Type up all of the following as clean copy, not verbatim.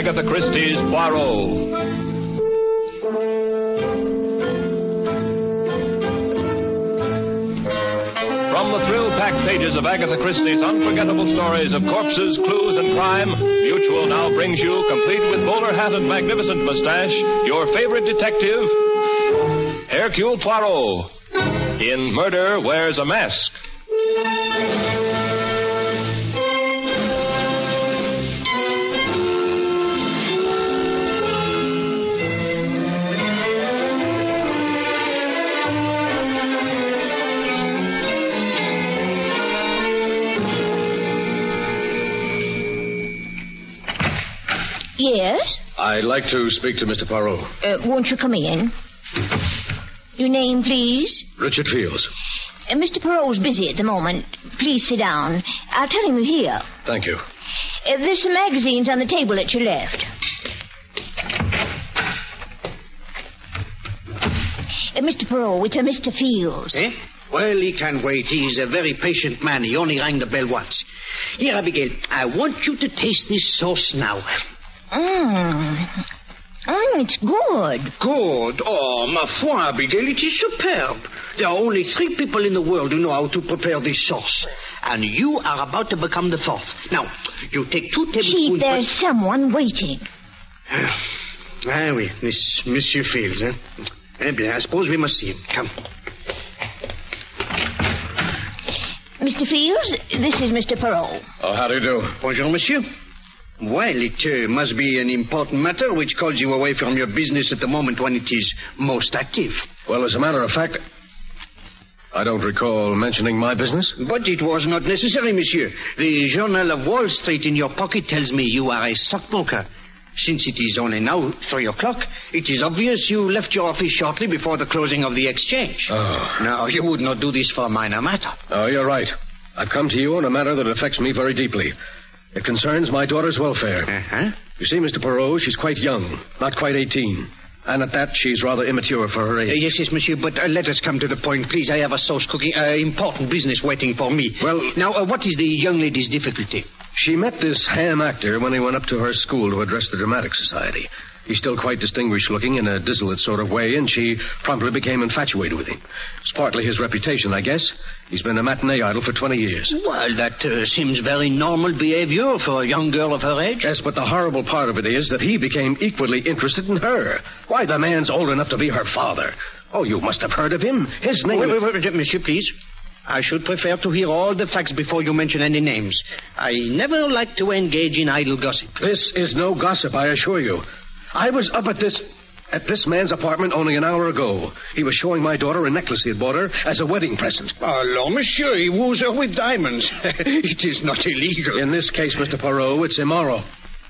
Agatha Christie's Poirot. From the thrill-packed pages of Agatha Christie's unforgettable stories of corpses, clues, and crime, Mutual now brings you, complete with bowler hat and magnificent mustache, your favorite detective, Hercule Poirot, in Murder Wears a Mask. Yes? I'd like to speak to Mr. Poirot. Won't you come in? Your name, please? Richard Fields. Mr. Poirot's busy at the moment. Please sit down. I'll tell him you're here. Thank you. There's some magazines on the table at your left. Mr. Poirot, it's a Mr. Fields. Eh? Well, he can wait. He's a very patient man. He only rang the bell once. Here, Abigail, I want you to taste this sauce now. It's good. Good? Oh, ma foi, Abigail, it is superb. There are only 3 people in the world who know how to prepare this sauce. And you are about to become the 4th. Now, you take 2 tablespoons... Chief, there's someone waiting. Oui, this Monsieur Fields, eh? Eh bien, I suppose we must see him. Come. Mr. Fields, this is Mr. Poirot. Oh, how do you do? Bonjour, monsieur. Well, it must be an important matter which calls you away from your business at the moment when it is most active. Well, as a matter of fact, I don't recall mentioning my business. But it was not necessary, monsieur. The Journal of Wall Street in your pocket tells me you are a stockbroker. Since it is only now 3 o'clock, it is obvious you left your office shortly before the closing of the exchange. Oh. Now, you would not do this for a minor matter. Oh, you're right. I've come to you on a matter that affects me very deeply. It concerns my daughter's welfare. Uh-huh. You see, Mr. Poirot, she's quite young, not quite 18. And at that, she's rather immature for her age. Yes, monsieur, but let us come to the point, please. I have a sauce cooking, important business waiting for me. Well... Now, what is the young lady's difficulty? She met this ham actor when he went up to her school to address the Dramatic Society. He's still quite distinguished-looking in a dissolute sort of way, and she promptly became infatuated with him. It's partly his reputation, I guess. He's been a matinee idol for 20 years. Well, that seems very normal behavior for a young girl of her age. Yes, but the horrible part of it is that he became equally interested in her. Why, the man's old enough to be her father. Oh, you must have heard of him. His name... Wait, monsieur, please. I should prefer to hear all the facts before you mention any names. I never like to engage in idle gossip. This is no gossip, I assure you. I was up at this man's apartment only an hour ago. He was showing my daughter a necklace he had bought her as a wedding present. Oh, monsieur, he woos her with diamonds. It is not illegal. In this case, Mr. Poirot, it's immoral.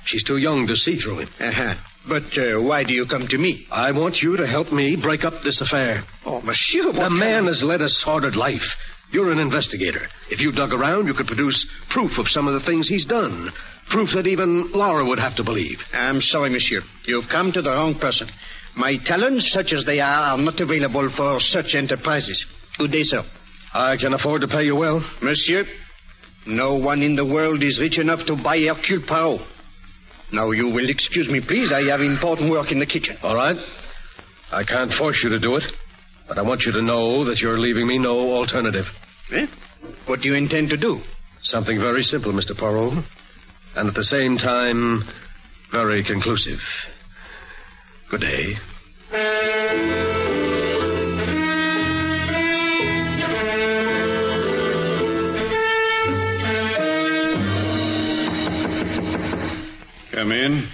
She's too young to see through him. Uh-huh. But why do you come to me? I want you to help me break up this affair. Oh, monsieur, what The man has led a sordid life. You're an investigator. If you dug around, you could produce proof of some of the things he's done. Proof that even Laura would have to believe. I'm sorry, monsieur. You've come to the wrong person. My talents, such as they are not available for such enterprises. Good day, sir. I can afford to pay you well. Monsieur, no one in the world is rich enough to buy Hercule Poirot. Now, you will excuse me, please. I have important work in the kitchen. All right. I can't force you to do it, but I want you to know that you're leaving me no alternative. Eh? What do you intend to do? Something very simple, Mr. Poirot. And at the same time, very conclusive. Good day. Come in.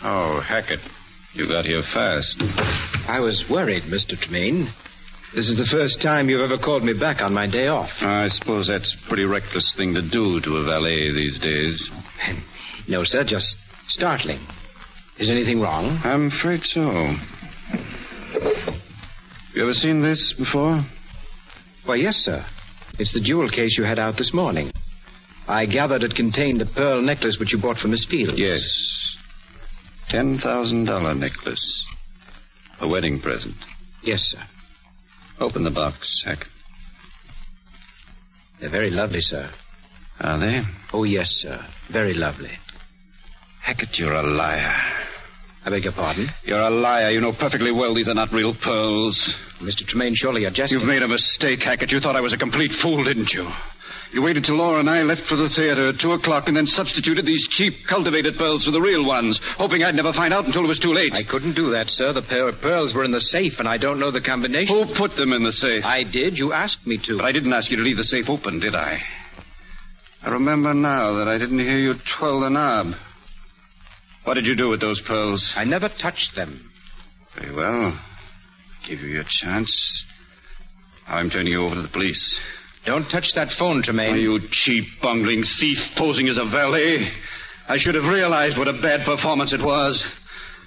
Oh, Hackett. You got here fast. I was worried, Mr. Tremaine. This is the first time you've ever called me back on my day off. I suppose that's a pretty reckless thing to do to a valet these days. No, sir, just startling. Is anything wrong? I'm afraid so. You ever seen this before? Why, yes, sir. It's the jewel case you had out this morning. I gathered it contained a pearl necklace which you bought for Miss Fields. Yes. $10,000 necklace. A wedding present. Yes, sir. Open the box, Hackett. They're very lovely, sir. Are they? Oh, yes, sir. Very lovely. Hackett, you're a liar. I beg your pardon? You're a liar. You know perfectly well these are not real pearls. Mr. Tremaine, surely you're jesting. You've made a mistake, Hackett. You thought I was a complete fool, didn't you? You waited till Laura and I left for the theater at 2 o'clock and then substituted these cheap, cultivated pearls for the real ones, hoping I'd never find out until it was too late. I couldn't do that, sir. The pair of pearls were in the safe, and I don't know the combination. Who put them in the safe? I did. You asked me to. But I didn't ask you to leave the safe open, did I? I remember now that I didn't hear you twirl the knob. What did you do with those pearls? I never touched them. Very well. Give you your chance. Now I'm turning you over to the police. Don't touch that phone, Tremaine. Oh, you cheap, bungling thief posing as a valet. I should have realized what a bad performance it was.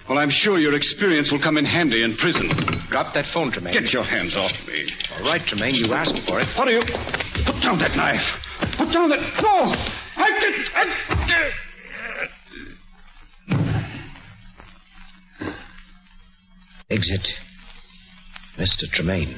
Well, I'm sure your experience will come in handy in prison. Drop that phone, Tremaine. Get your hands off me. All right, Tremaine, you asked for it. What are you... Put down that knife. Put down that... No! Exit. Mr. Tremaine.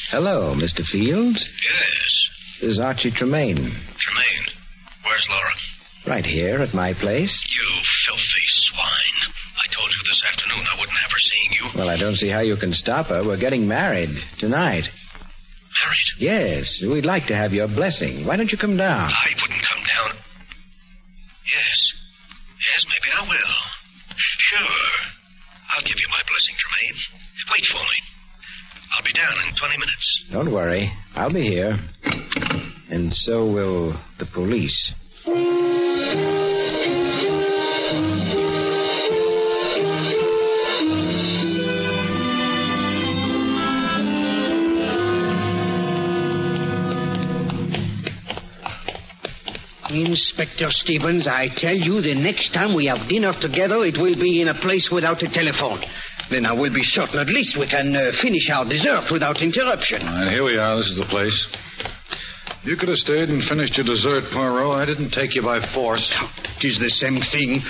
Hello, Mr. Fields. Yes. This is Archie Tremaine. Tremaine. Where's Laura? Right here at my place. You filthy swine. I told you this afternoon I wouldn't have her seeing you. Well, I don't see how you can stop her. We're getting married tonight. Married? Yes. We'd like to have your blessing. Why don't you come down? I wouldn't come down. Yes. Yes, maybe I will. Sure. I'll give you my blessing, Tremaine. Wait for me. I'll be down in 20 minutes. Don't worry. I'll be here. And so will the police. Inspector Stevens, I tell you, the next time we have dinner together, it will be in a place without a telephone. Then I will be certain at least we can finish our dessert without interruption. All right, here we are. This is the place. You could have stayed and finished your dessert, Poirot. I didn't take you by force. It is the same thing.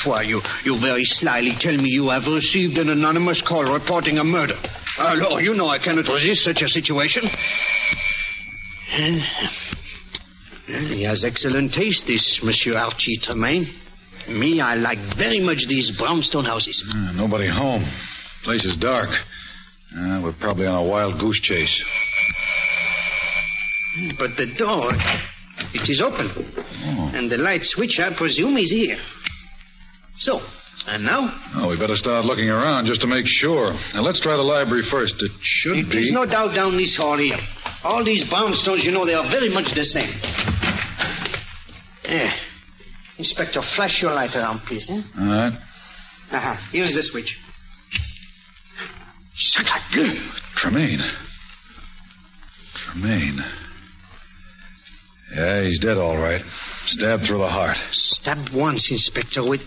Why, you very slyly tell me you have received an anonymous call reporting a murder. Lord, you know I cannot resist such a situation. He has excellent taste, this Monsieur Archie Tremaine. Me, I like very much these brownstone houses. Nobody home. Place is dark. We're probably on a wild goose chase. But the door, it is open. Oh. And the light switch, I presume, is here. So, and now? Oh, we better start looking around just to make sure. Now, let's try the library first. It should be... There's no doubt down this hall here. All these brownstones, you know, they are very much the same. Inspector, flash your light around, please, eh? All right. Here is the switch. Tremaine. Yeah, he's dead, all right. Stabbed through the heart. Stabbed once, Inspector, with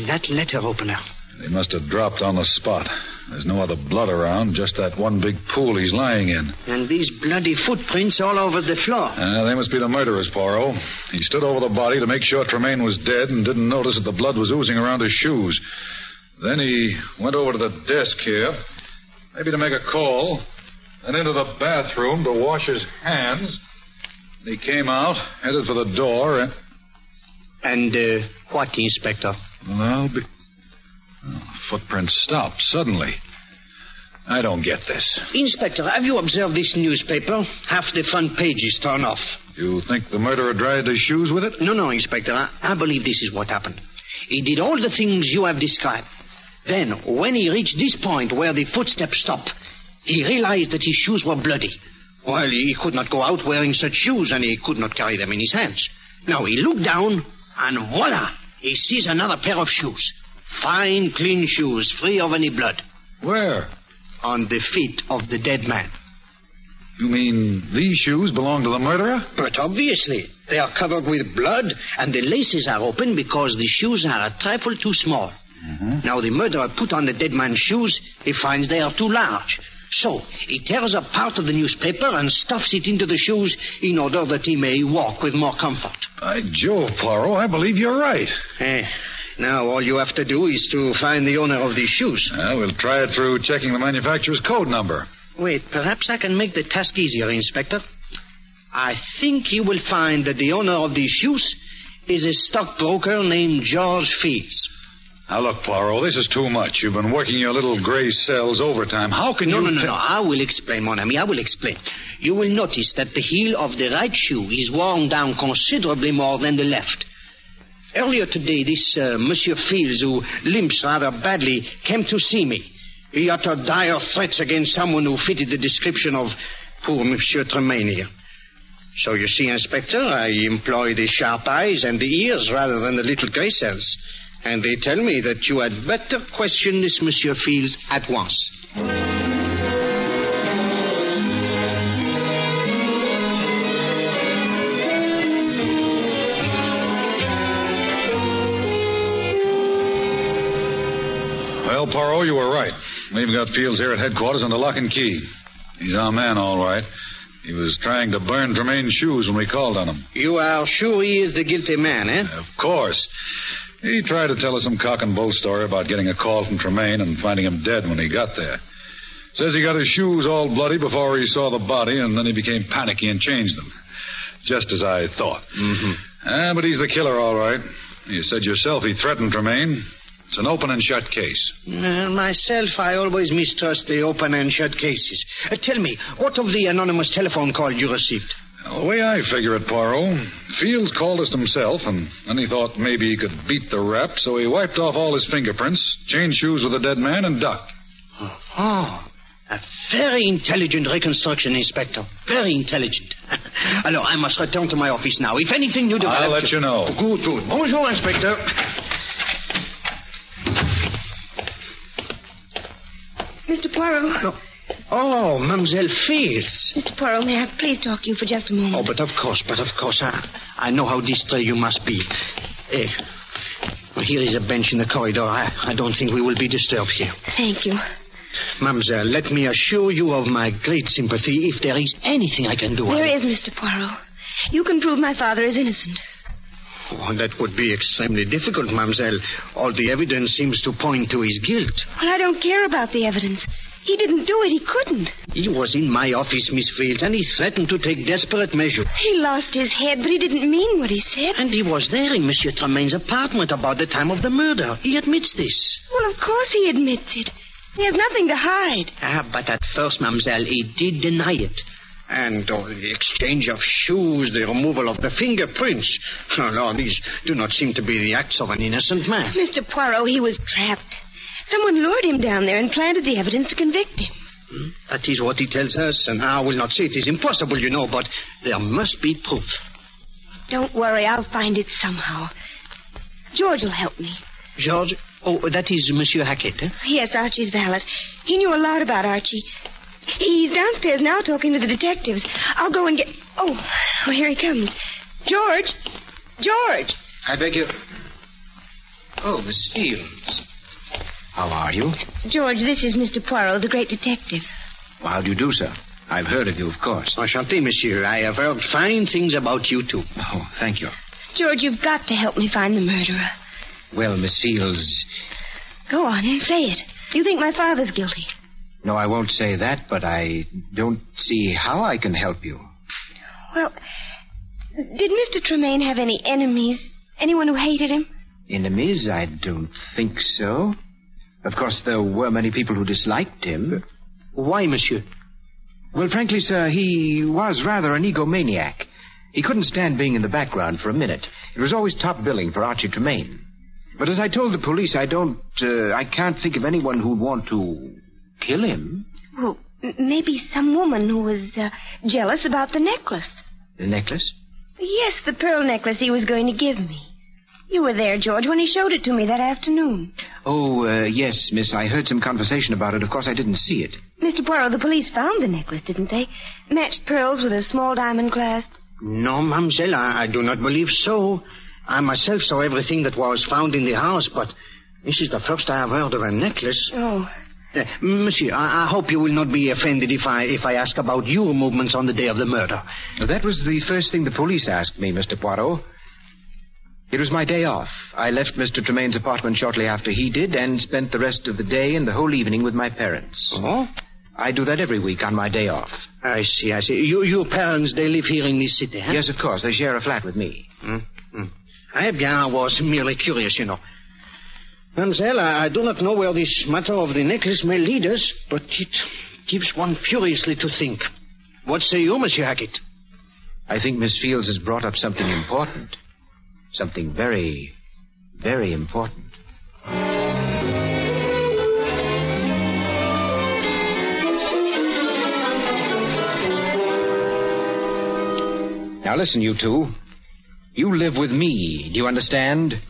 that letter opener. They must have dropped on the spot. There's no other blood around, just that one big pool he's lying in. And these bloody footprints all over the floor. They must be the murderers, Poirot. He stood over the body to make sure Tremaine was dead and didn't notice that the blood was oozing around his shoes. Then he went over to the desk here, maybe to make a call, and into the bathroom to wash his hands. He came out, headed for the door, and... And, what, Inspector? Well, footprints stopped suddenly. I don't get this. Inspector, have you observed this newspaper? Half the front page is torn off. You think the murderer dried his shoes with it? No, Inspector. I believe this is what happened. He did all the things you have described. Then, when he reached this point where the footsteps stopped, he realized that his shoes were bloody. Well, he could not go out wearing such shoes, and he could not carry them in his hands. Now, he looked down, and voila! He sees another pair of shoes. Fine, clean shoes, free of any blood. Where? On the feet of the dead man. You mean these shoes belong to the murderer? But obviously. They are covered with blood, and the laces are open because the shoes are a trifle too small. Mm-hmm. Now, the murderer put on the dead man's shoes. He finds they are too large. So, he tears up part of the newspaper and stuffs it into the shoes in order that he may walk with more comfort. By Jove, Poirot, I believe you're right. Now all you have to do is to find the owner of these shoes. We'll try it through checking the manufacturer's code number. Wait, perhaps I can make the task easier, Inspector. I think you will find that the owner of these shoes is a stockbroker named George Fields. Now, look, Poirot, this is too much. You've been working your little gray cells overtime. How can you... No. I will explain, mon ami. I will explain. You will notice that the heel of the right shoe is worn down considerably more than the left. Earlier today, this Monsieur Fields, who limps rather badly, came to see me. He uttered dire threats against someone who fitted the description of poor Monsieur Tremaine here. So you see, Inspector, I employ the sharp eyes and the ears rather than the little gray cells. And they tell me that you had better question this Monsieur Fields at once. Well, Poirot, you were right. We've got Fields here at headquarters under lock and key. He's our man, all right. He was trying to burn Tremaine's shoes when we called on him. You are sure he is the guilty man, eh? Of course. He tried to tell us some cock and bull story about getting a call from Tremaine and finding him dead when he got there. Says he got his shoes all bloody before he saw the body, and then he became panicky and changed them. Just as I thought. Mm-hmm. But he's the killer, all right. You said yourself he threatened Tremaine. It's an open and shut case. Myself, I always mistrust the open and shut cases. Tell me, what of the anonymous telephone call you received? Well, the way I figure it, Poirot, Fields called us himself, and then he thought maybe he could beat the rap, so he wiped off all his fingerprints, changed shoes with the dead man, and ducked. Oh, a very intelligent reconstruction, Inspector. Very intelligent. Alors, I must return to my office now. If anything you develop... I'll let you know. Good. Bonjour, Inspector. Mr. Poirot. No. Oh, Mademoiselle Fields. Mr. Poirot, may I please talk to you for just a moment? Oh, but of course. I know how distressed you must be. Here is a bench in the corridor. I don't think we will be disturbed here. Thank you. Mademoiselle, let me assure you of my great sympathy if there is anything I can do. There is, Mr. Poirot. You can prove my father is innocent. Oh, that would be extremely difficult, mademoiselle. All the evidence seems to point to his guilt. Well, I don't care about the evidence. He didn't do it. He couldn't. He was in my office, Miss Fields, and he threatened to take desperate measures. He lost his head, but he didn't mean what he said. And he was there in Monsieur Tremaine's apartment about the time of the murder. He admits this. Well, of course he admits it. He has nothing to hide. But at first, mademoiselle, he did deny it. And the exchange of shoes, the removal of the fingerprints. Oh, Lord, these do not seem to be the acts of an innocent man. Mr. Poirot, he was trapped. Someone lured him down there and planted the evidence to convict him. That is what he tells us, and I will not say it is impossible, you know, but there must be proof. Don't worry, I'll find it somehow. George will help me. George? Oh, that is Monsieur Hackett, eh? Yes, Archie's valet. He knew a lot about Archie. He's downstairs now talking to the detectives. I'll go and get... Oh, here he comes. George! George! I beg you... Oh, Miss Fields. How are you? George, this is Mr. Poirot, the great detective. Well, how do you do, sir? I've heard of you, of course. Enchanté, monsieur. I have heard fine things about you, too. Oh, thank you. George, you've got to help me find the murderer. Well, Miss Fields... Go on, say it. You think my father's guilty? No, I won't say that, but I don't see how I can help you. Well, did Mr. Tremaine have any enemies? Anyone who hated him? Enemies? I don't think so. Of course, there were many people who disliked him. Why, monsieur? Well, frankly, sir, he was rather an egomaniac. He couldn't stand being in the background for a minute. It was always top billing for Archie Tremaine. But as I told the police, I can't think of anyone who'd want to kill him. Well, maybe some woman who was jealous about the necklace. The necklace? Yes, the pearl necklace he was going to give me. You were there, George, when he showed it to me that afternoon. Oh, yes, miss. I heard some conversation about it. Of course, I didn't see it. Mr. Poirot, the police found the necklace, didn't they? Matched pearls with a small diamond clasp. No, mademoiselle, I do not believe so. I myself saw everything that was found in the house, but this is the first I have heard of a necklace. Oh, Monsieur, I hope you will not be offended if I ask about your movements on the day of the murder. That was the first thing the police asked me, Mr. Poirot. It was my day off. I left Mr. Tremaine's apartment shortly after he did and spent the rest of the day and the whole evening with my parents. Oh? I do that every week on my day off. I see. Your parents, they live here in this city, huh? Yes, of course. They share a flat with me. Eh bien, I was merely curious, you know. Mademoiselle, I do not know where this matter of the necklace may lead us, but it gives one furiously to think. What say you, Monsieur Hackett? I think Miss Fields has brought up something important. Something very, very important. Now listen, you two. You live with me, do you understand?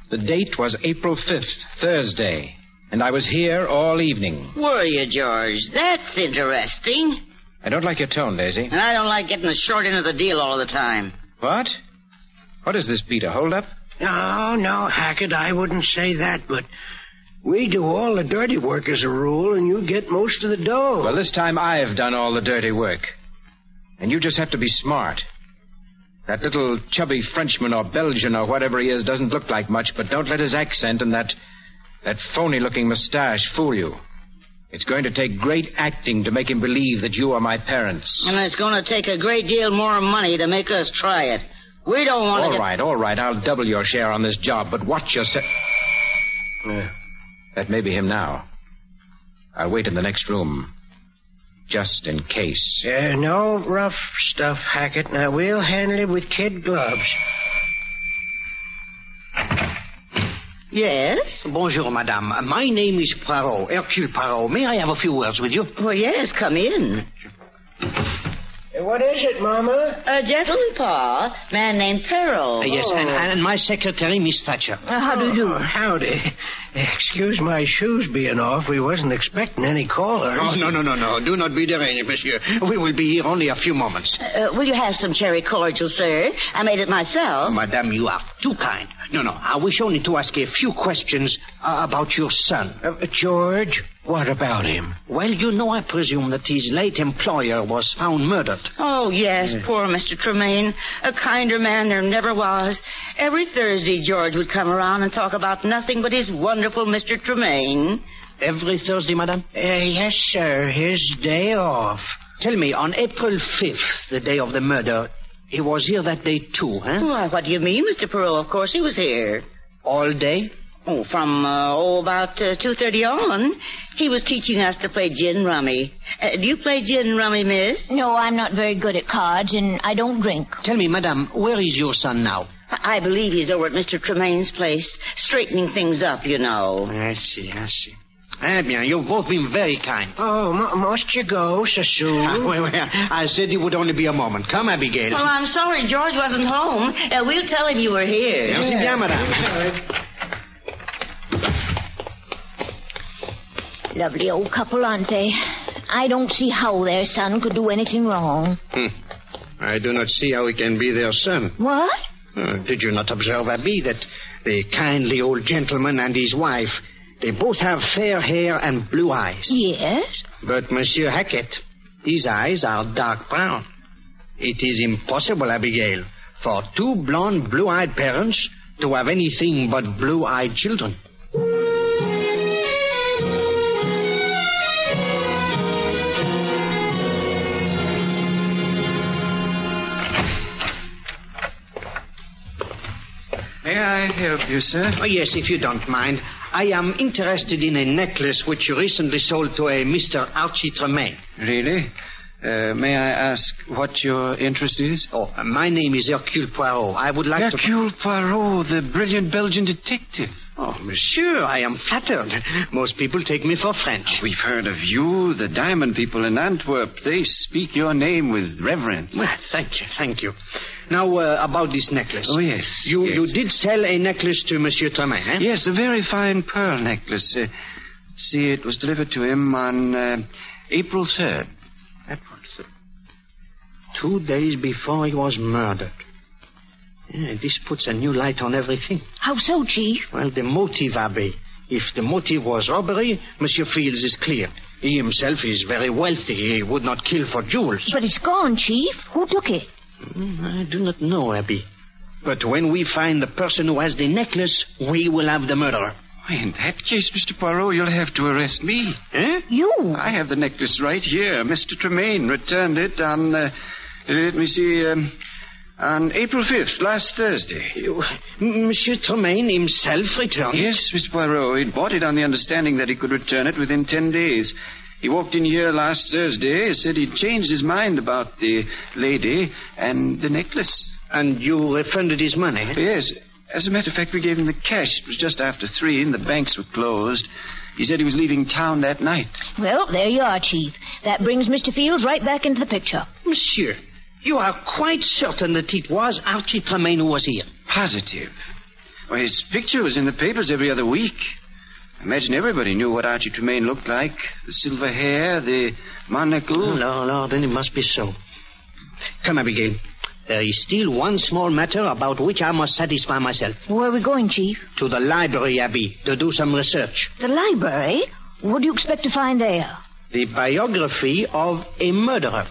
The date was April 5th, Thursday, and I was here all evening. Were you, George? That's interesting. I don't like your tone, Daisy. And I don't like getting the short end of the deal all the time. What? What is this, Peter? Hold up? No, Hackett, I wouldn't say that, but we do all the dirty work as a rule, and you get most of the dough. Well, this time I've done all the dirty work. And you just have to be smart. That little chubby Frenchman or Belgian or whatever he is doesn't look like much, but don't let his accent and that phony-looking mustache fool you. It's going to take great acting to make him believe that you are my parents. And it's going to take a great deal more money to make us try it. We don't want to... All right. I'll double your share on this job, but watch yourself. That may be him now. I'll wait in the next room. Just in case. No rough stuff, Hackett. Now, we'll handle it with kid gloves. Yes? Bonjour, madame. My name is Poirot, Hercule Poirot. May I have a few words with you? Well, yes, come in. What is it, Mama? A gentleman, Pa. Man named Poirot. Yes, and my secretary, Miss Thatcher. How do you do? Howdy. Excuse my shoes being off. We wasn't expecting any callers. Oh, no. Do not be deranged, monsieur. We will be here only a few moments. Will you have some cherry cordial, sir? I made it myself. Oh, madame, you are too kind. No. I wish only to ask a few questions about your son. George, what about him? Well, you know, I presume that his late employer was found murdered. Oh, yes, poor Mr. Tremaine. A kinder man there never was. Every Thursday, George would come around and talk about nothing but his wonderful Mr. Tremaine. Every Thursday, madame? Yes, sir. His day off. Tell me, on April 5th, the day of the murder, he was here that day too, huh? Why, what do you mean, Mr. Poirot? Of course he was here. All day? Oh, from, about 2:30 on. He was teaching us to play gin rummy. Do you play gin rummy, miss? No, I'm not very good at cards, and I don't drink. Tell me, madame, where is your son now? I believe he's over at Mr. Tremaine's place, straightening things up, you know. I see. Eh bien, you've both been very kind. Oh, must you go so soon? Well, I said it would only be a moment. Come, Abigail. Well, I'm sorry George wasn't home. We'll tell him you were here. Merci bien, madame. Lovely old couple, aren't they? I don't see how their son could do anything wrong. I do not see how he can be their son. What? Did you not observe, Abby, that the kindly old gentleman and his wife, they both have fair hair and blue eyes? Yes. But Monsieur Hackett, his eyes are dark brown. It is impossible, Abigail, for two blonde, blue-eyed parents to have anything but blue-eyed children. May I help you, sir? Oh, yes, if you don't mind. I am interested in a necklace which you recently sold to a Mr. Archie Tremaine. Really? May I ask what your interest is? Oh, my name is Hercule Poirot. I would like Hercule Poirot, the brilliant Belgian detective. Oh, monsieur, I am flattered. Most people take me for French. We've heard of you, the diamond people in Antwerp. They speak your name with reverence. Well, thank you. Now, about this necklace. Oh, yes. You did sell a necklace to Monsieur Tremaine, eh? Yes, a very fine pearl necklace. See, it was delivered to him on April 3rd. April 3rd. 2 days before he was murdered. Yeah, this puts a new light on everything. How so, Chief? Well, the motive, Abbe. If the motive was robbery, Monsieur Fields is clear. He himself is very wealthy. He would not kill for jewels. But it's gone, Chief. Who took it? I do not know, Abby. But when we find the person who has the necklace, we will have the murderer. Why, in that case, Mr. Poirot, you'll have to arrest me. Eh? You? I have the necklace right here. Mr. Tremaine returned it on, on April 5th, last Thursday. Monsieur Tremaine himself returned? Yes, Mr. Poirot. He bought it on the understanding that he could return it within 10 days. He walked in here last Thursday, said he'd changed his mind about the lady and the necklace. And you refunded his money? Yes. As a matter of fact, we gave him the cash. It was just after 3 and the banks were closed. He said he was leaving town that night. Well, there you are, Chief. That brings Mr. Fields right back into the picture. Monsieur, you are quite certain that it was Archie Tremaine who was here? Positive. Well, his picture was in the papers every other week. I imagine everybody knew what Archie Tremaine looked like. The silver hair, the monocle. No, then it must be so. Come, Abigail. There is still one small matter about which I must satisfy myself. Where are we going, Chief? To the library, Abby, to do some research. The library? What do you expect to find there? The biography of a murderer.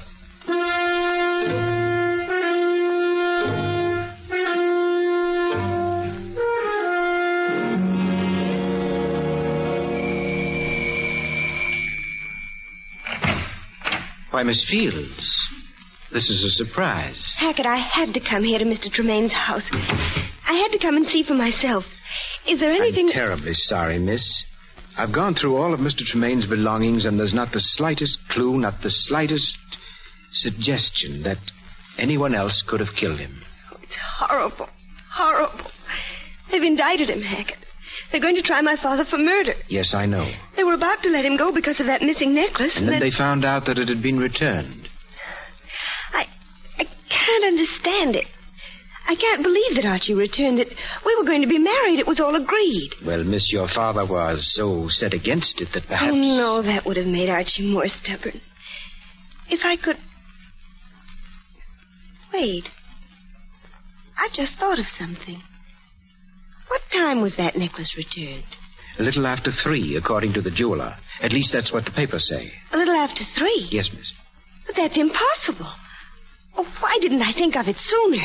Why, Miss Fields, this is a surprise. Hackett, I had to come here to Mr. Tremaine's house. I had to come and see for myself. Is there anything... I'm terribly sorry, miss. I've gone through all of Mr. Tremaine's belongings, and there's not the slightest clue, not the slightest suggestion that anyone else could have killed him. Oh, it's horrible. Horrible. They've indicted him, Hackett. They're going to try my father for murder. Yes, I know. They were about to let him go because of that missing necklace. And then they found out that it had been returned. I can't understand it. I can't believe that Archie returned it. We were going to be married. It was all agreed. Well, miss, your father was so set against it that perhaps... Oh, no, that would have made Archie more stubborn. If I could... Wait. I've just thought of something. What time was that necklace returned? A little after 3, according to the jeweler. At least that's what the papers say. A little after 3? Yes, miss. But that's impossible. Oh, why didn't I think of it sooner?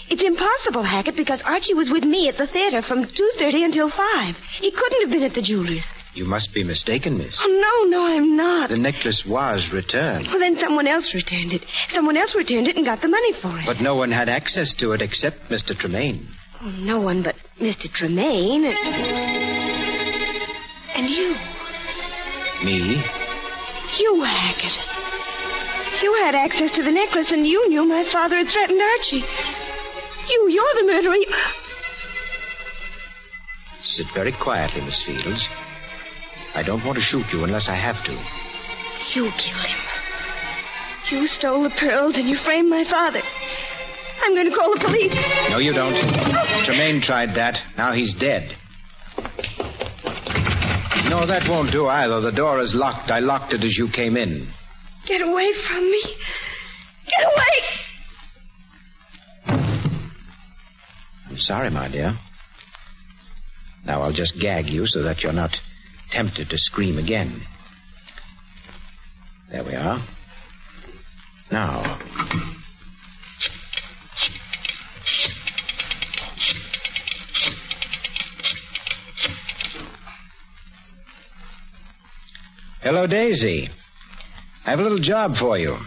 It's impossible, Hackett, because Archie was with me at the theater from 2:30 until 5. He couldn't have been at the jeweler's. You must be mistaken, miss. Oh, no, I'm not. The necklace was returned. Well, then someone else returned it. Someone else returned it and got the money for it. But no one had access to it except Mr. Tremaine. Oh, no one but Mr. Tremaine. And you. Me? You, Hackett. You had access to the necklace, and you knew my father had threatened Archie. You're the murderer. Sit very quietly, Miss Fields. I don't want to shoot you unless I have to. You killed him. You stole the pearls, and you framed my father. I'm going to call the police. No, you don't. Tremaine tried that. Now he's dead. No, that won't do either. The door is locked. I locked it as you came in. Get away from me. Get away! I'm sorry, my dear. Now I'll just gag you so that you're not tempted to scream again. There we are. Now... Hello, Daisy. I have a little job for you.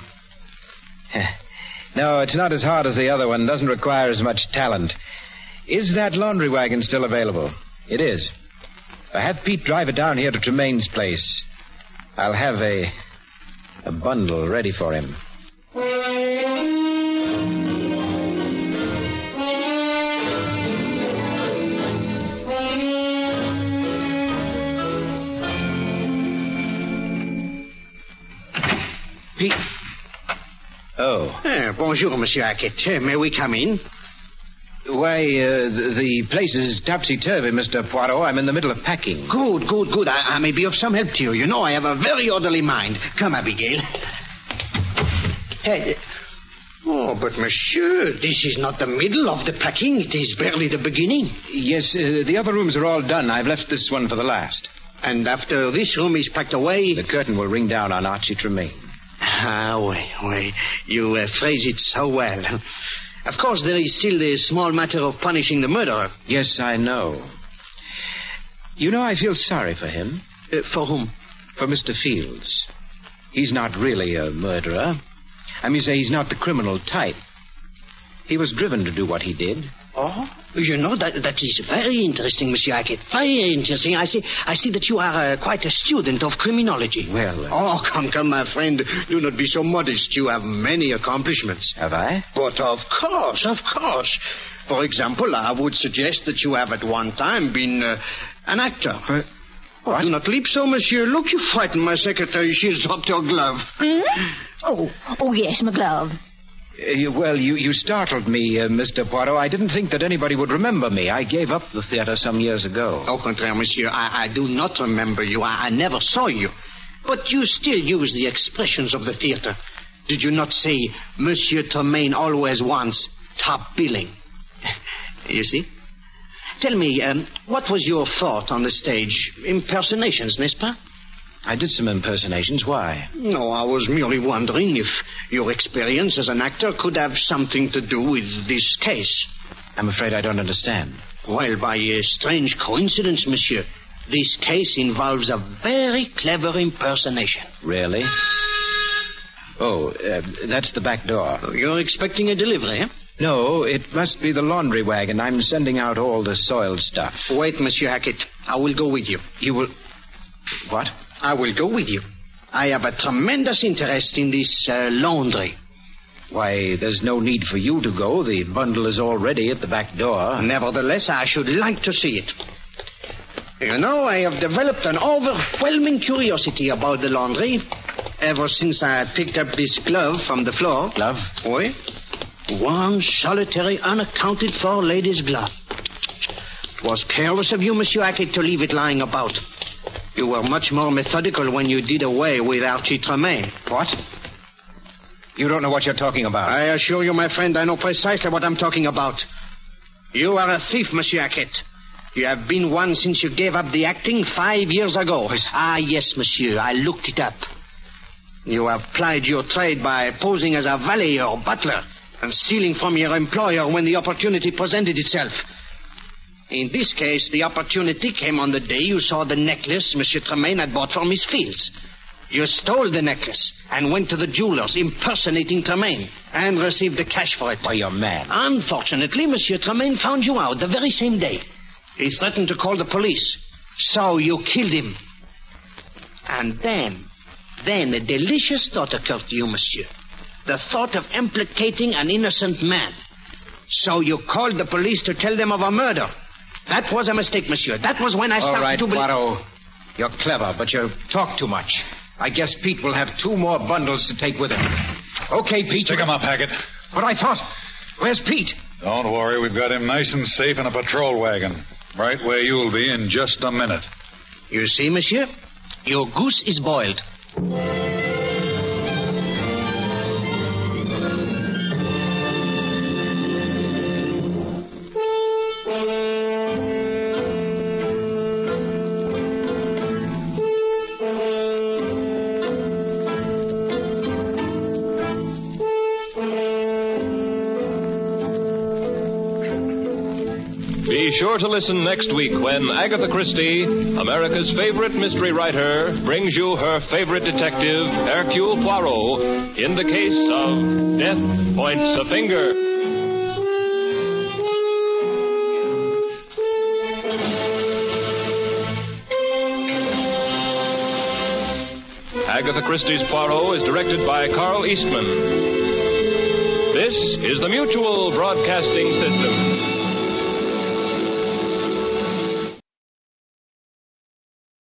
No, it's not as hard as the other one. Doesn't require as much talent. Is that laundry wagon still available? It is. I have Pete drive it down here to Tremaine's place. I'll have a bundle ready for him. Pete. Oh. Bonjour, Monsieur Hackett. May we come in? Why, the place is topsy-turvy, Mr. Poirot. I'm in the middle of packing. Good. I may be of some help to you. You know, I have a very orderly mind. Come, Abigail. Hey, Oh, but monsieur, this is not the middle of the packing. It is barely the beginning. Yes, the other rooms are all done. I've left this one for the last. And after this room is packed away... The curtain will ring down on Archie Tremaine. Oui. You phrase it so well. Of course, there is still the small matter of punishing the murderer. Yes, I know. You know, I feel sorry for him. For whom? For Mr. Fields. He's not really a murderer. I mean, say he's not the criminal type. He was driven to do what he did. Oh, you know, that is very interesting, Monsieur Hackett. Very interesting. I see that you are quite a student of criminology. Well... Oh, come, my friend. Do not be so modest. You have many accomplishments. Have I? But of course. For example, I would suggest that you have at one time been an actor. What? Do not leap so, monsieur. Look, you frightened my secretary. She has dropped her glove. Oh, yes, my glove. You startled me, Mr. Poirot. I didn't think that anybody would remember me. I gave up the theater some years ago. Au contraire, monsieur. I do not remember you. I never saw you. But you still use the expressions of the theater. Did you not say, Monsieur Tremaine always wants top billing? You see? Tell me, what was your thought on the stage? Impersonations, n'est-ce pas? I did some impersonations. Why? No, I was merely wondering if your experience as an actor could have something to do with this case. I'm afraid I don't understand. Well, by a strange coincidence, monsieur, this case involves a very clever impersonation. Really? Oh, that's the back door. You're expecting a delivery, eh? No, it must be the laundry wagon. I'm sending out all the soiled stuff. Wait, Monsieur Hackett. I will go with you. You will... What? I will go with you. I have a tremendous interest in this laundry. Why, there's no need for you to go. The bundle is already at the back door. Nevertheless, I should like to see it. You know, I have developed an overwhelming curiosity about the laundry ever since I picked up this glove from the floor. Glove? Oui. One solitary, unaccounted for lady's glove. It was careless of you, Monsieur Hackett, to leave it lying about. You were much more methodical when you did away with Archie Tremaine. What? You don't know what you're talking about. I assure you, my friend, I know precisely what I'm talking about. You are a thief, Monsieur Hackett. You have been one since you gave up the acting 5 years ago. Ah, yes, monsieur, I looked it up. You have plied your trade by posing as a valet or butler and stealing from your employer when the opportunity presented itself. In this case, the opportunity came on the day you saw the necklace Monsieur Tremaine had bought for Miss Fields. You stole the necklace and went to the jeweler's impersonating Tremaine and received the cash for it. Why, you're mad. Unfortunately, Monsieur Tremaine found you out the very same day. He threatened to call the police. So you killed him. And then a delicious thought occurred to you, monsieur. The thought of implicating an innocent man. So you called the police to tell them of a murder. That was a mistake, monsieur. That was when I started to believe... All right, Poirot. You're clever, but you talk too much. I guess Pete will have 2 more bundles to take with him. Okay, Pete. Pick him up, Hackett. But I thought... Where's Pete? Don't worry. We've got him nice and safe in a patrol wagon. Right where you'll be in just a minute. You see, monsieur? Your goose is boiled. Be sure to listen next week when Agatha Christie, America's favorite mystery writer, brings you her favorite detective, Hercule Poirot, in the case of Death Points a Finger. Agatha Christie's Poirot is directed by Carl Eastman. This is the Mutual Broadcasting System.